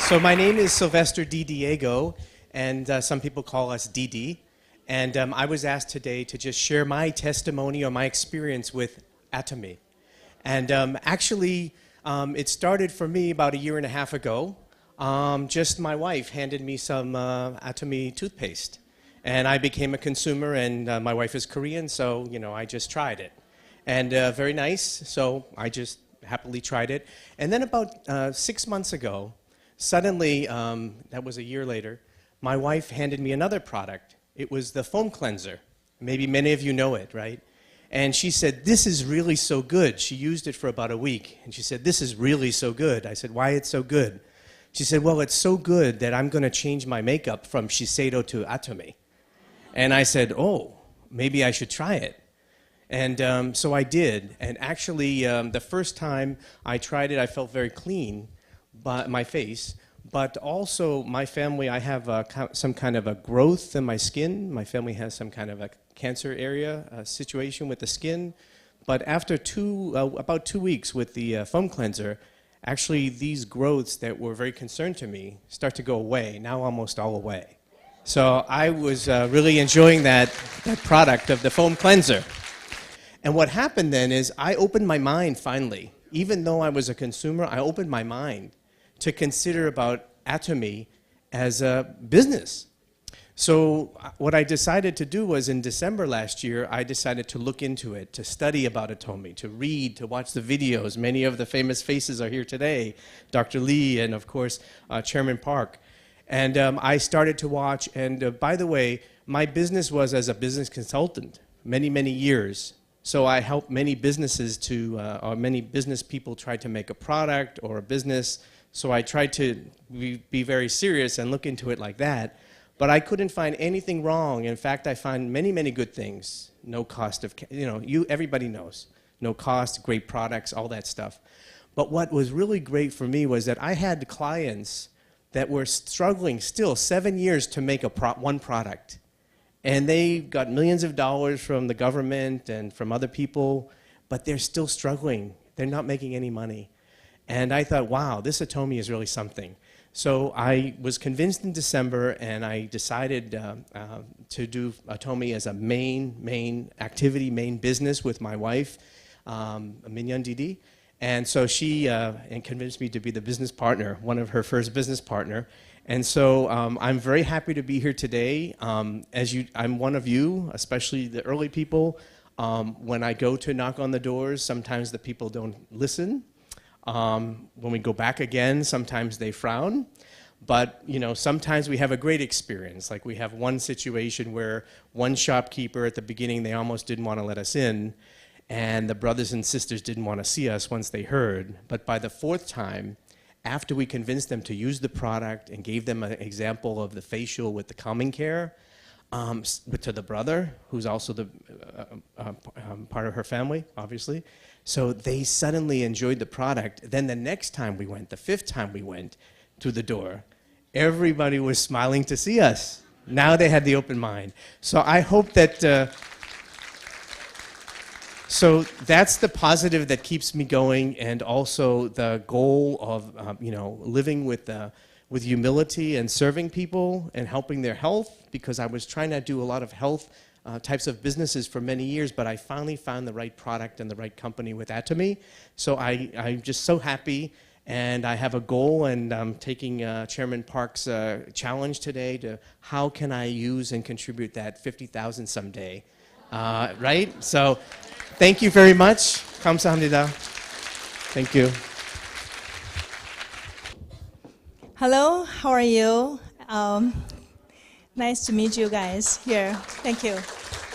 So my name is Sylvester D. Diego, and some people call us DD. And I was asked today to just share my testimony or my experience with Atomy. And actually, it started for me about 1.5 years ago. Just my wife handed me some Atomy toothpaste. And I became a consumer, and my wife is Korean, so, I just tried it. And very nice, so I just happily tried it. And then about 6 months ago, suddenly, that was 1 year later, my wife handed me another product. It was the foam cleanser. Maybe many of you know it, right? And she said, "This is really so good." She used it for about a week, and she said, "This is really so good." I said, "Why it's so good?" She said, "Well, it's so good that I'm going to change my makeup from Shiseido to Atomy." And I said, "Oh, maybe I should try it." And so I did. And actually, the first time I tried it, I felt very clean. But my face, but also my family, I have some kind of a growth in my skin. My family has some kind of a cancer area situation with the skin. But after about 2 weeks with the foam cleanser, actually these growths that were very concerned to me start to go away, now almost all away. So I was really enjoying that product of the foam cleanser. And what happened then is I opened my mind finally. Even though I was a consumer, I opened my mind to consider about Atomy as a business. So what I decided to do was in December last year, I decided to look into it, to study about Atomy, to read, to watch the videos. Many of the famous faces are here today, Dr. Lee and of course Chairman Park. And I started to watch, and by the way, my business was as a business consultant, many, many years. So I helped many businesses or many business people try to make a product or a business. So I tried to be very serious and look into it like that. But I couldn't find anything wrong. In fact, I found many, many good things. No cost of, everybody knows. No cost, great products, all that stuff. But what was really great for me was that I had clients that were struggling still 7 years to make one product. And they got millions of dollars from the government and from other people, but they're still struggling. They're not making any money. And I thought, wow, this Atomy is really something. So I was convinced in December, and I decided to do Atomy as a main activity, main business with my wife, Minyeon Didi. And so she convinced me to be the business partner, one of her first business partner. And so I'm very happy to be here today. I'm one of you, especially the early people. When I go to knock on the doors, sometimes the people don't listen. When we go back again, sometimes they frown. But sometimes we have a great experience. Like we have one situation where one shopkeeper at the beginning, they almost didn't want to let us in. And the brothers and sisters didn't want to see us once they heard. But by the 4th time, after we convinced them to use the product and gave them an example of the facial with the calming care, to the brother, who's also the part of her family, obviously. So they suddenly enjoyed the product. Then the next time we went, the 5th time we went to the door, everybody was smiling to see us. Now they had the open mind. So I hope that, so that's the positive that keeps me going, and also the goal of, living with humility and serving people and helping their health, because I was trying to do a lot of health types of businesses for many years, but I finally found the right product and the right company with Atomy. So I'm just so happy, and I have a goal, and I'm taking Chairman Park's challenge today to how can I use and contribute that 50,000 someday, right? So thank you very much. 감사합니다. Thank you. Hello, how are you? Nice to meet you guys here. Thank you.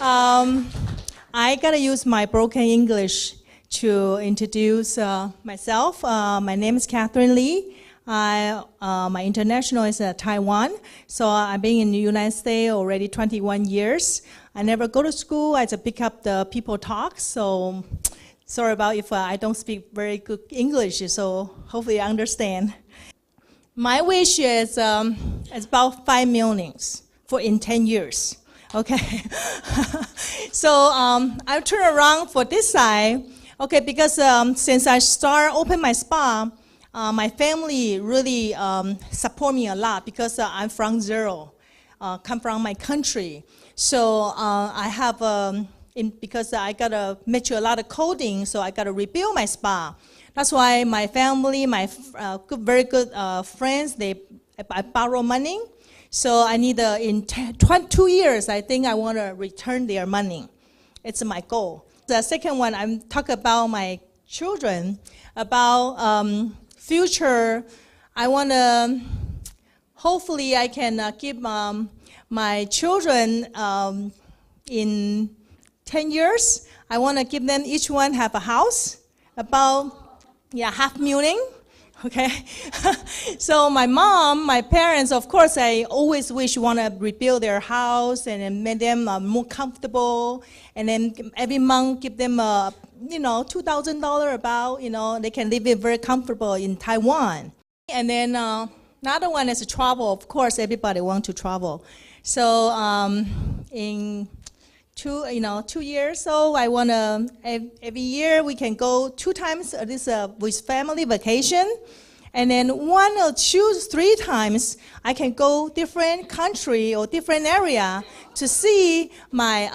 I gotta use my broken English to introduce myself. My name is Catherine Lee. My international is Taiwan. So I've been in the United States already 21 years. I never go to school. I just pick up the people talk. So sorry about if I don't speak very good English. So hopefully you understand. My wish is about 5 million in 10 years. Okay. So I'll turn around for this side. Okay, because since I opened my spa, My family really support me a lot because I'm from zero, come from my country. So I have, because I gotta mature a lot of coding, so I gotta rebuild my spa. That's why my family, my very good friends, I borrow money. So I need, in 2 years, I think I want to return their money. It's my goal. The second one, I'm talking about my children, about future. I want to, hopefully I can give my children in 10 years, I want to give them, each one have a house, about $500,000. Okay, so my mom, my parents, of course, I always wish want to rebuild their house and then make them more comfortable, and then every month give them $2,000 about, they can live it very comfortable in Taiwan. And then another one is travel. Of course, everybody wants to travel. So in 2 years, so I want to, every year we can go 2 times with family vacation. And then 1 or 2, 3 times I can go different country or different area to see my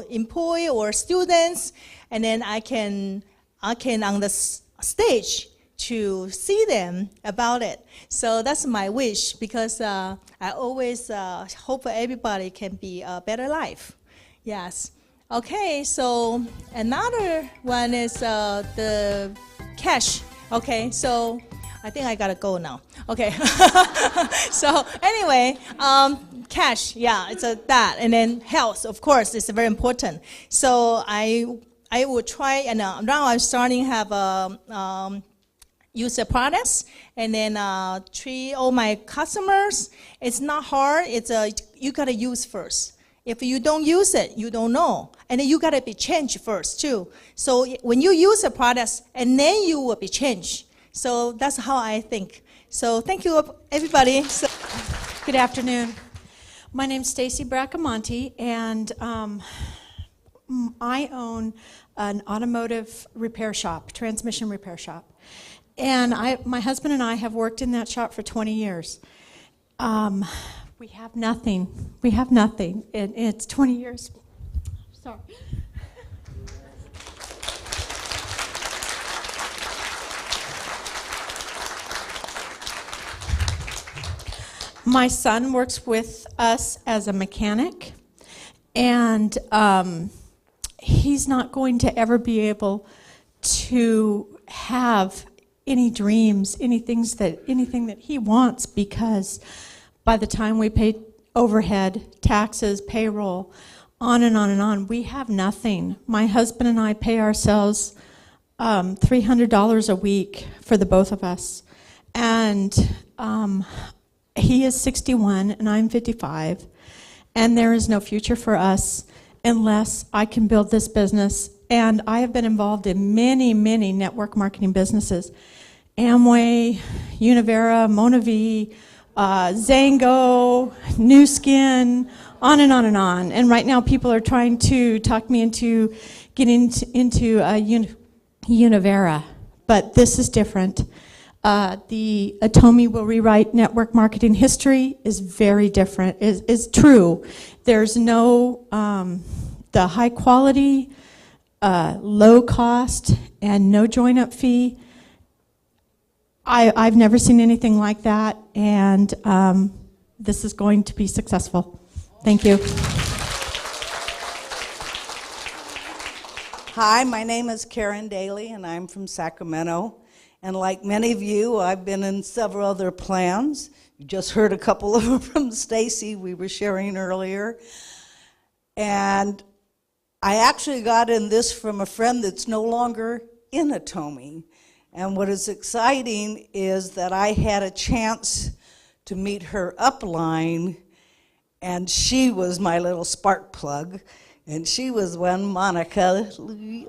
employee or students. And then I can on the stage to see them about it. So that's my wish, because I always hope everybody can be a better life. Yes. Okay, so another one is the cash. Okay, so I think I gotta go now. Okay. So anyway, cash, yeah, it's that. And then health, of course, is very important. So I will try, and now I'm starting to have use the products, and then treat all my customers. It's not hard. It's you gotta use first. If you don't use it, you don't know, and then you gotta be changed first too. So when you use the products, and then you will be changed. So that's how I think. So thank you, everybody. Good afternoon. My name's Stacy Bracamonte, and I own an automotive repair shop, transmission repair shop. And my husband and I have worked in that shop for 20 years. We have nothing. We have nothing. It's 20 years. Sorry. My son works with us as a mechanic, and he's not going to ever be able to have any dreams, anything that he wants, because by the time we pay overhead, taxes, payroll, on and on and on, we have nothing. My husband and I pay ourselves $300 a week for the both of us. And he is 61 and I'm 55, and there is no future for us unless I can build this business. And I have been involved in many, many network marketing businesses. Amway, Univera, Monavi, Zango, Nu Skin, on and on and on. And right now people are trying to talk me into getting into Univera, but this is different. The Atomi will rewrite network marketing history is very different, is true. There's no, the high quality, low cost, and no join-up fee. I've never seen anything like that, and this is going to be successful. Thank you. Hi, my name is Karen Daly, and I'm from Sacramento. And like many of you, I've been in several other plans. You just heard a couple of them from Stacy, we were sharing earlier. And I actually got in this from a friend that's no longer in Atomi. And what is exciting is that I had a chance to meet her upline, and she was my little spark plug. And she was one, Monica,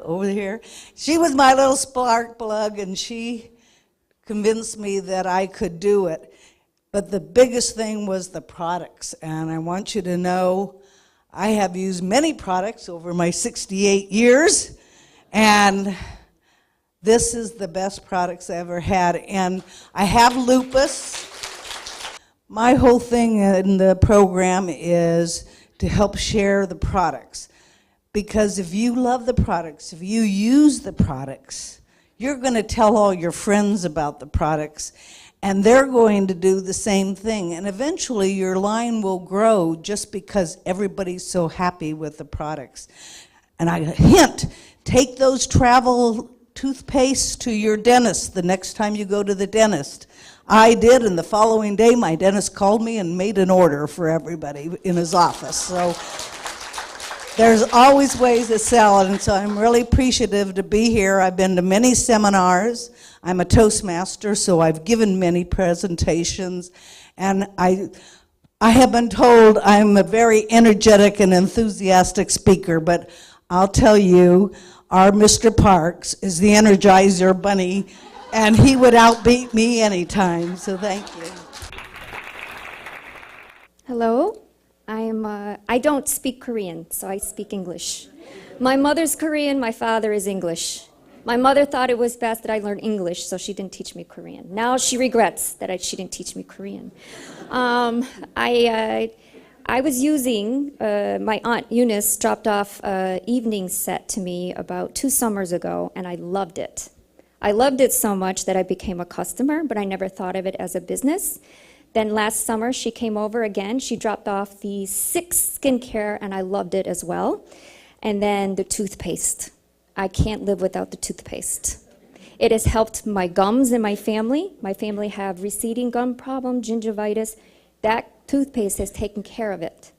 over here. She was my little spark plug, and she convinced me that I could do it. But the biggest thing was the products. And I want you to know I have used many products over my 68 years. And This is the best products I ever had. And I have lupus. My whole thing in the program is to help share the products. Because if you love the products, if you use the products, you're going to tell all your friends about the products, and they're going to do the same thing. And eventually your line will grow just because everybody's so happy with the products. And I hint, take those travel toothpaste to your dentist the next time you go to the dentist. I did, and the following day my dentist called me and made an order for everybody in his office. So there's always ways to sell it, and so I'm really appreciative to be here. I've been to many seminars. I'm a Toastmaster, so I've given many presentations, and I have been told I'm a very energetic and enthusiastic speaker, but I'll tell you, our Mr. Parks is the Energizer Bunny, and he would outbeat me anytime, so thank you. Hello. I don't speak Korean, so I speak English. My mother's Korean, my father is English. My mother thought it was best that I learn English, so she didn't teach me Korean. Now she regrets that she didn't teach me Korean. I was using, my Aunt Eunice dropped off an evening set to me about 2 summers ago, and I loved it. I loved it so much that I became a customer, but I never thought of it as a business. Then last summer, she came over again. She dropped off the 6 skincare, and I loved it as well. And then the toothpaste. I can't live without the toothpaste. It has helped my gums in my family. My family have receding gum problem, gingivitis. That toothpaste has taken care of it.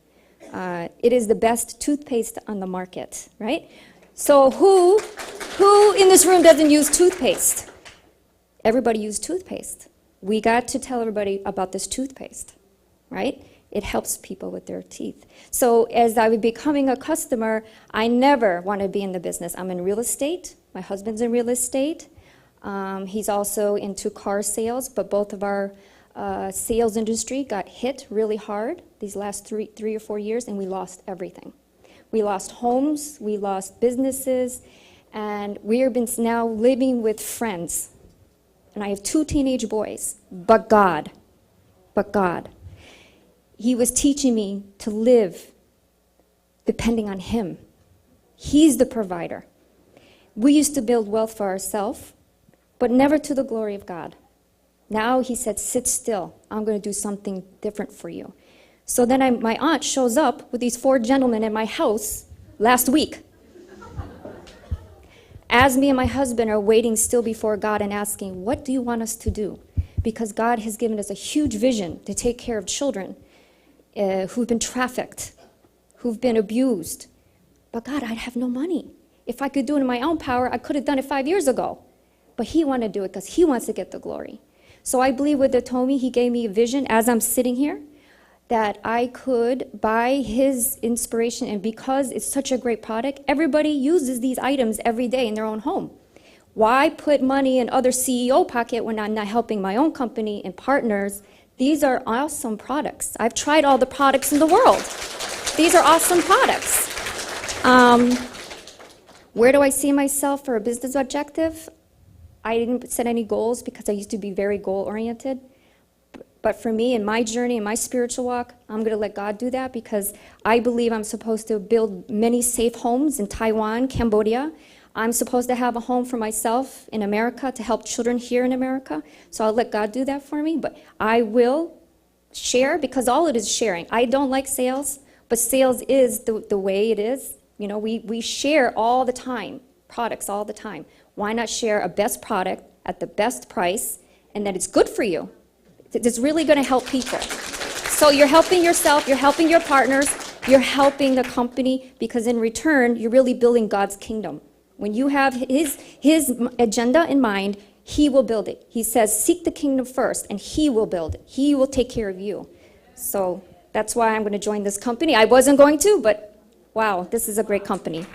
It is the best toothpaste on the market, right? So who in this room doesn't use toothpaste? Everybody uses toothpaste. We got to tell everybody about this toothpaste, right? It helps people with their teeth. So as I was becoming a customer, I never want to be in the business. I'm in real estate. My husband's in real estate. He's also into car sales, but both of our sales industry got hit really hard these last 3 or 4 years, and we lost everything. We lost homes, we lost businesses, and we have been now living with friends. And I have 2 teenage boys, but God, He was teaching me to live depending on Him. He's the provider. We used to build wealth for ourselves, but never to the glory of God. Now He said, sit still. I'm going to do something different for you. So then my aunt shows up with these 4 gentlemen in my house last week. As me and my husband are waiting still before God and asking, what do you want us to do? Because God has given us a huge vision to take care of children who've been trafficked, who've been abused. But God, I have no money. If I could do it in my own power, I could have done it 5 years ago. But He wanted to do it because He wants to get the glory. So I believe with the Tomi, He gave me a vision as I'm sitting here, that I could, by His inspiration, and because it's such a great product, everybody uses these items every day in their own home. Why put money in other CEO pocket when I'm not helping my own company and partners? These are awesome products. I've tried all the products in the world. These are awesome products. Where do I see myself for a business objective? I didn't set any goals because I used to be very goal-oriented. But for me, in my journey, in my spiritual walk, I'm going to let God do that because I believe I'm supposed to build many safe homes in Taiwan, Cambodia. I'm supposed to have a home for myself in America to help children here in America. So I'll let God do that for me. But I will share because all it is sharing. I don't like sales, but sales is the way it is. You know, we share all the time, products all the time. Why not share a best product at the best price and that it's good for you? It's really going to help people. So you're helping yourself, you're helping your partners, you're helping the company, because in return, you're really building God's kingdom. When you have His agenda in mind, He will build it. He says, seek the kingdom first, and He will build it. He will take care of you. So that's why I'm going to join this company. I wasn't going to, but wow, this is a great company.